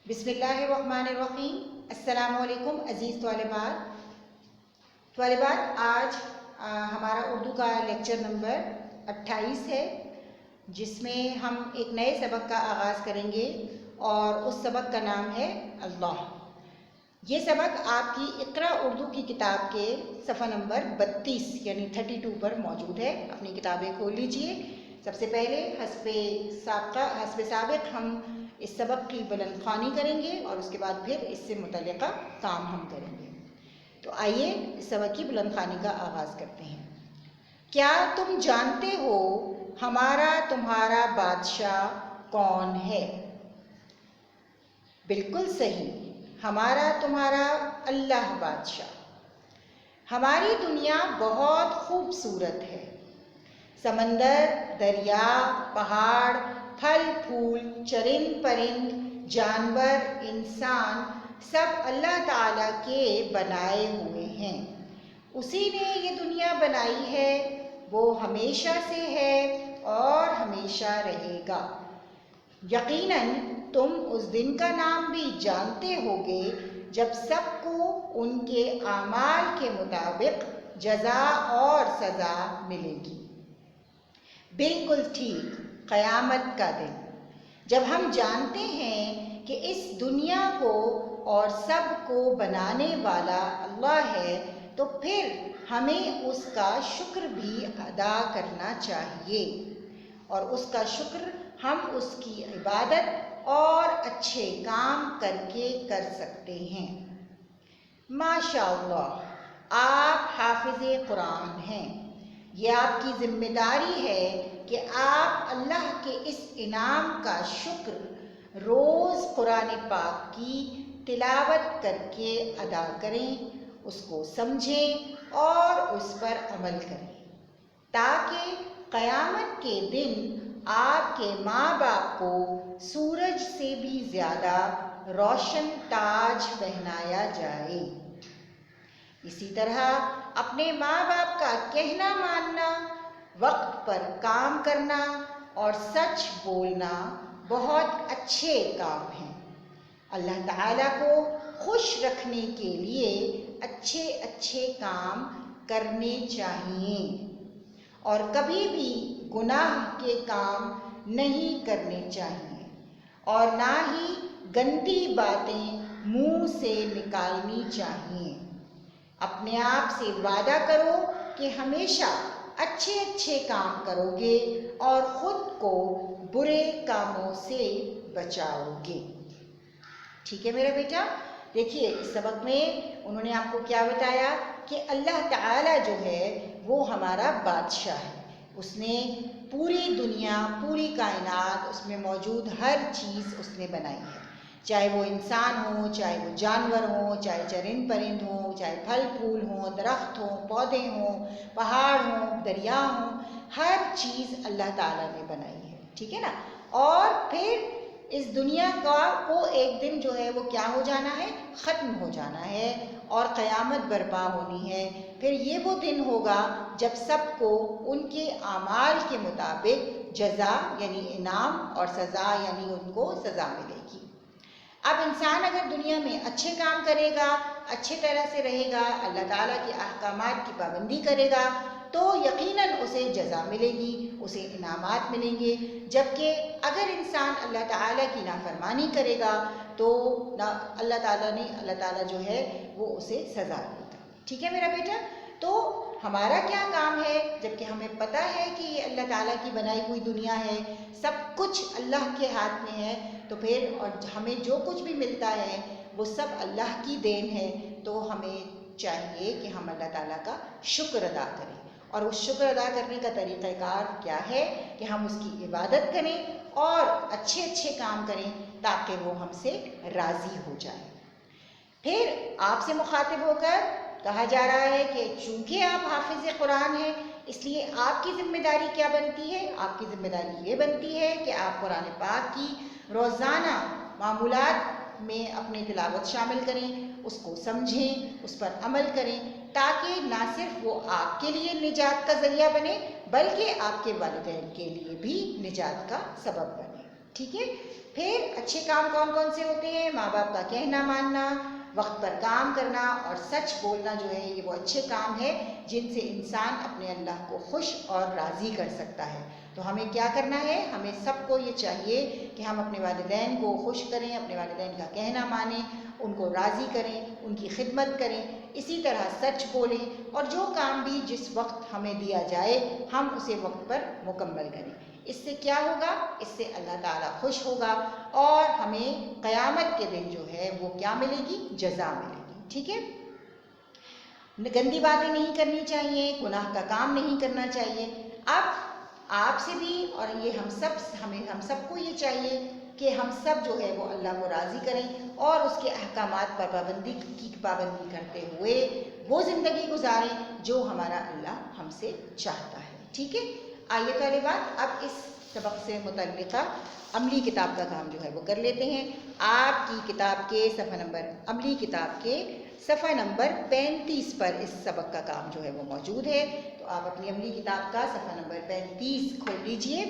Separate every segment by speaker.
Speaker 1: بسم اللہ الرحمن الرحیم۔ السلام علیکم عزیز طالبات، آج ہمارا اردو کا لیکچر نمبر 28 ہے، جس میں ہم ایک نئے سبق کا آغاز کریں گے اور اس سبق کا نام ہے اللہ۔ یہ سبق آپ کی اقرا اردو کی کتاب کے صفحہ نمبر 32 یعنی 32 پر موجود ہے۔ اپنی کتابیں کھول لیجئے۔ سب سے پہلے حسب سابق ہم اس سبق کی بلند خوانی کریں گے اور اس کے بعد پھر اس سے متعلقہ کام ہم کریں گے۔ تو آئیے اس سبق کی بلند خوانی کا آغاز کرتے ہیں۔ کیا تم جانتے ہو ہمارا تمہارا بادشاہ کون ہے؟ بالکل صحیح، ہمارا تمہارا اللہ بادشاہ۔ ہماری دنیا بہت خوبصورت ہے۔ سمندر، دریا، پہاڑ، پھل پھول، چرند پرند، جانور، انسان سب اللہ تعالیٰ کے بنائے ہوئے ہیں۔ اسی نے یہ دنیا بنائی ہے، وہ ہمیشہ سے ہے اور ہمیشہ رہے گا۔ یقیناً تم اس دن کا نام بھی جانتے ہوگے جب سب کو ان کے اعمال کے مطابق جزا اور سزا ملے گی۔ بالکل ٹھیک، قیامت کا دن، جب ہم جانتے ہیں کہ اس دنیا کو اور سب کو بنانے والا اللہ ہے، تو پھر ہمیں اس کا شکر بھی ادا کرنا چاہیے، اور اس کا شکر ہم اس کی عبادت اور اچھے کام کر کے کر سکتے ہیں۔ ماشاء اللہ، آپ حافظ قرآن ہیں۔ یہ آپ کی ذمہ داری ہے کہ آپ اللہ کے اس انعام کا شکر روز قرآن پاک کی تلاوت کر کے ادا کریں، اس کو سمجھیں اور اس پر عمل کریں، تاکہ قیامت کے دن آپ کے ماں باپ کو سورج سے بھی زیادہ روشن تاج پہنایا جائے۔ اسی طرح اپنے ماں باپ کا کہنا ماننا، وقت پر کام کرنا اور سچ بولنا بہت اچھے کام ہیں۔ اللہ تعالیٰ کو خوش رکھنے کے لیے اچھے اچھے کام کرنے چاہیے اور کبھی بھی گناہ کے کام نہیں کرنے چاہیے، اور نہ ہی گندی باتیں منہ سے نکالنی چاہیے۔ اپنے آپ سے وعدہ کرو کہ ہمیشہ اچھے اچھے کام کرو گے اور خود کو برے کاموں سے بچاؤ گے۔ ٹھیک ہے میرا بیٹا؟ دیکھیے اس سبق میں انہوں نے آپ کو کیا بتایا کہ اللہ تعالیٰ جو ہے وہ ہمارا بادشاہ ہے۔ اس نے پوری دنیا، پوری کائنات، اس میں موجود ہر چیز اس نے بنائی ہے، چاہے وہ انسان ہوں، چاہے وہ جانور ہوں، چاہے چرند پرند ہوں، چاہے پھل پھول ہوں، درخت ہوں، پودے ہوں، پہاڑ ہوں، دریا ہوں، ہر چیز اللہ تعالیٰ نے بنائی ہے۔ ٹھیک ہے نا؟ اور پھر اس دنیا کو ایک دن جو ہے وہ کیا ہو جانا ہے؟ ختم ہو جانا ہے اور قیامت برپا ہونی ہے۔ پھر یہ وہ دن ہوگا جب سب کو ان کے اعمال کے مطابق جزا یعنی انعام اور سزا یعنی ان کو سزا ملے گی۔ اب انسان اگر دنیا میں اچھے کام کرے گا، اچھے طرح سے رہے گا، اللہ تعالیٰ کے احکامات کی پابندی کرے گا، تو یقیناً اسے جزا ملے گی، اسے انعامات ملیں گے۔ جبکہ اگر انسان اللہ تعالیٰ کی نافرمانی کرے گا تو اللہ تعالیٰ جو ہے وہ اسے سزا دے گا۔ ٹھیک ہے میرا بیٹا؟ تو ہمارا کیا کام ہے، جبکہ ہمیں پتہ ہے کہ یہ اللہ تعالیٰ کی بنائی ہوئی دنیا ہے، سب کچھ اللہ کے ہاتھ میں ہے، تو پھر اور ہمیں جو کچھ بھی ملتا ہے وہ سب اللہ کی دین ہے، تو ہمیں چاہیے کہ ہم اللہ تعالیٰ کا شکر ادا کریں۔ اور اس شکر ادا کرنے کا طریقہ کار کیا ہے کہ ہم اس کی عبادت کریں اور اچھے اچھے کام کریں تاکہ وہ ہم سے راضی ہو جائے۔ پھر آپ سے مخاطب ہو کر کہا جا رہا ہے کہ چونکہ آپ حافظ قرآن ہیں، اس لیے آپ کی ذمہ داری کیا بنتی ہے؟ آپ کی ذمہ داری یہ بنتی ہے کہ آپ قرآن پاک کی روزانہ معمولات میں اپنی تلاوت شامل کریں، اس کو سمجھیں، اس پر عمل کریں، تاکہ نہ صرف وہ آپ کے لیے نجات کا ذریعہ بنے بلکہ آپ کے والدین کے لیے بھی نجات کا سبب بنے۔ ٹھیک ہے؟ پھر अच्छे काम कौन कौन से होते हैं? माँ बाप का कहना मानना, वक्त पर काम करना और सच बोलना जो है ये वो अच्छे काम है जिनसे इंसान अपने अल्लाह को खुश और राज़ी कर सकता है। तो हमें क्या करना है? हमें सबको ये चाहिए कि हम अपने वालिदैन को खुश करें, अपने वालिदैन का कहना मानें, उनको राज़ी करें, उनकी खिदमत करें, इसी तरह सच बोलें और जो काम भी जिस वक्त हमें दिया जाए हम उसे वक्त पर मुकम्मल करें। इससे क्या होगा? इससे अल्लाह ताला खुश होगा और हमें क़यामत के दिन जो है वो क्या मिलेगी? जज़ा मिलेगी। ठीक है, गंदी बातें नहीं करनी चाहिए, गुनाह का काम नहीं करना चाहिए। अब आपसे भी और ये हम सबको ये चाहिए कि हम सब जो है वो अल्लाह को राज़ी करें और उसके अहकामात पर पाबंदी करते हुए वो ज़िंदगी गुजारें जो हमारा अल्लाह हमसे चाहता है। ठीक है, आइए तालिबात अब इस सबक से मुतल्लिक़ा अमली किताब का काम जो है वो कर लेते हैं। आपकी किताब के अमली किताब के सफ़ा नंबर 35 पर इस सबक का काम जो है वो मौजूद है। तो आप अपनी अमली किताब का सफ़ा नंबर 35 खोल लीजिए।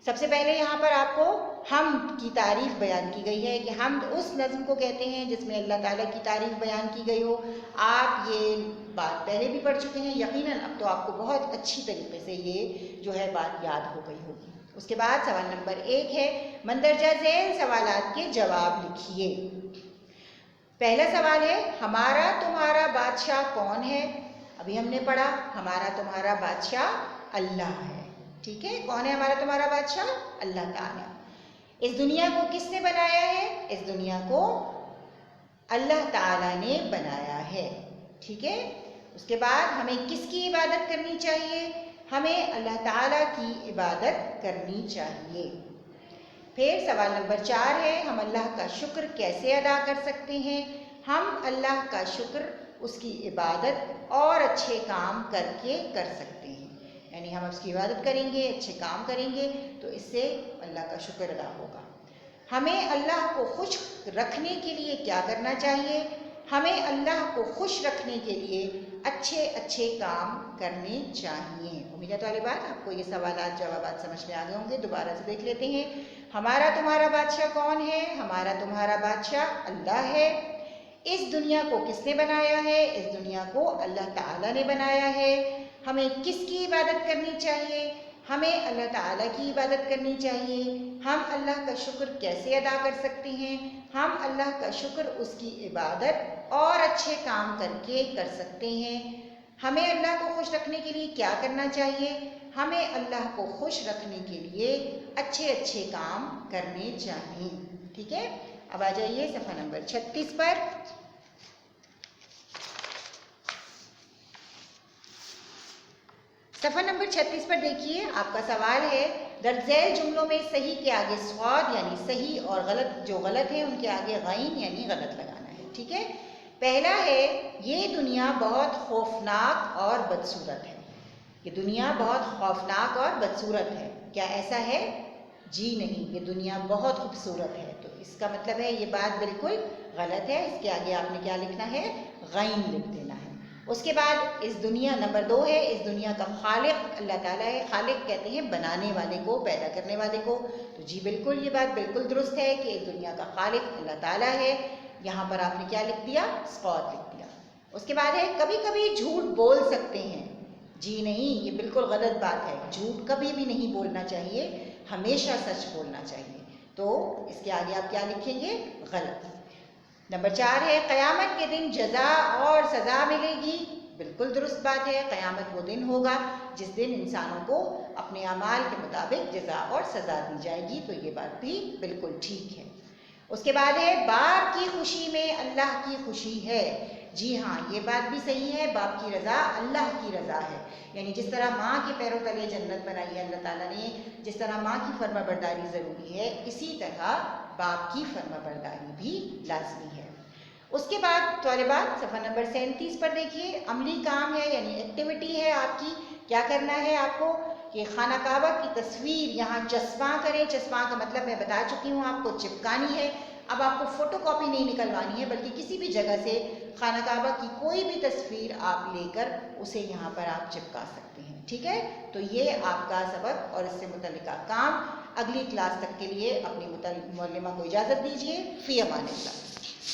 Speaker 1: सबसे पहले यहाँ पर आपको हम्द की तारीफ़ बयान की गई है कि हम्द उस नज़्म को कहते हैं जिसमें अल्लाह ताला की तारीफ़ बयान की गई हो। आप ये बात पहले भी पढ़ चुके हैं यकीनन, अब तो आपको बहुत अच्छी तरीके से ये जो है बात याद हो गई होगी। उसके बाद सवाल नंबर 1 है, मंदरजा ज़ैल सवालात के जवाब लिखिए। पहला सवाल है, हमारा तुम्हारा बादशाह कौन है? अभी हमने पढ़ा हमारा तुम्हारा बादशाह अल्लाह है। ठीक है, कौन है हमारा तुम्हारा बादशाह? अल्लाह ताला। इस दुनिया को किसने बनाया है? इस दुनिया को अल्लाह ताला ने बनाया है। ठीक है, उसके बाद हमें किसकी इबादत करनी चाहिए? हमें अल्लाह ताला की इबादत करनी चाहिए। फिर सवाल नंबर 4 है, हम अल्लाह का शुक्र कैसे अदा कर सकते हैं? हम अल्लाह का शुक्र उसकी इबादत और अच्छे काम करके कर सकते हैं। यानी हम उसकी इबादत करेंगे, अच्छे काम करेंगे तो इससे अल्लाह का शुक्र अदा होगा। हमें अल्लाह को खुश रखने के लिए क्या करना चाहिए? हमें अल्लाह को खुश रखने के लिए अच्छे अच्छे काम करने चाहिए। उम्मीद है तालिबात आपको ये सवालात जवाबात समझ में आ गए होंगे। दोबारा से देख लेते हैं। हमारा तुम्हारा बादशाह कौन है? हमारा तुम्हारा बादशाह अल्लाह है। इस दुनिया को किसने बनाया है? इस दुनिया को अल्लाह ताला ने बनाया है। हमें किसकी इबादत करनी चाहिए? हमें अल्लाह ताला की इबादत करनी चाहिए। हम अल्लाह का शुक्र कैसे अदा कर सकते हैं? हम अल्लाह का शुक्र उसकी इबादत और अच्छे काम करके कर सकते हैं। हमें अल्लाह को खुश रखने के लिए क्या करना चाहिए? हमें अल्लाह को खुश रखने के लिए अच्छे अच्छे काम करने चाहिए। ठीक है, अब आ जाइए सफ़ा नंबर 36 पर। सफ़ा नंबर 36 पर देखिए, आपका सवाल है दर्ज झैल जुमलों में सही के आगे स्वाद यानी सही और गलत जो गलत है उनके आगे गैन यानी गलत लगाना है। ठीक है, पहला है, ये दुनिया बहुत खौफनाक और बदसूरत है। ये दुनिया बहुत खौफनाक और बदसूरत है। क्या ऐसा है? जी नहीं, ये दुनिया बहुत खूबसूरत है। तो इसका मतलब है ये बात बिल्कुल गलत है। इसके आगे आपने क्या लिखना है? गैन लिख देना है। उसके बाद इस दुनिया नंबर 2 है, इस दुनिया का खालिक अल्लाह ताला है। खालिक कहते हैं बनाने वाले को, पैदा करने वाले को। तो जी बिल्कुल ये बात बिल्कुल दुरुस्त है कि इस दुनिया का खालिक अल्लाह ताला है। यहाँ पर आपने क्या लिख दिया? स्कॉट लिख दिया। उसके बाद है, कभी कभी झूठ बोल सकते हैं। जी नहीं, ये बिल्कुल गलत बात है। झूठ कभी भी नहीं बोलना चाहिए, हमेशा सच बोलना चाहिए। तो इसके आगे आप क्या लिखेंगे? गलत। नंबर 4 है, क़यामत के दिन जज़ा और सज़ा मिलेगी। बिल्कुल दुरुस्त बात है। क़यामत वो दिन होगा जिस दिन इंसानों को अपने अमाल के मुताबिक जज़ा और सज़ा दी जाएगी। तो ये बात भी बिल्कुल ठीक है। उसके बाद है, बाप की खुशी में अल्लाह की खुशी है। जी हाँ, ये बात भी सही है। बाप की रज़ा अल्लाह की रज़ा है। यानी जिस तरह माँ के पैरों तले जन्नत बनाई है अल्लाह ताला ने, जिस तरह माँ की फर्माबरदारी ज़रूरी है, इसी तरह बाप की फर्माबरदारी भी लाजमी है। उसके बाद तालिबात सफ़ा नंबर 37 पर देखिए, अमली काम है यानी एक्टिविटी है आपकी। क्या करना है आपको कि खाना काबा की तस्वीर यहाँ चस्पा करें। चस्पा का मतलब मैं बता चुकी हूँ, आपको चिपकानी है। अब आपको फ़ोटो कॉपी नहीं निकलवानी है, बल्कि किसी भी जगह से खाना काबा की कोई भी तस्वीर आप लेकर उसे यहाँ पर आप चिपका सकते हैं। ठीक है, तो ये आपका सबक और इससे मुतल्लिका काम اگلی کلاس تک کے لیے اپنی معلمہ کو اجازت دیجیے. فی امان اللہ.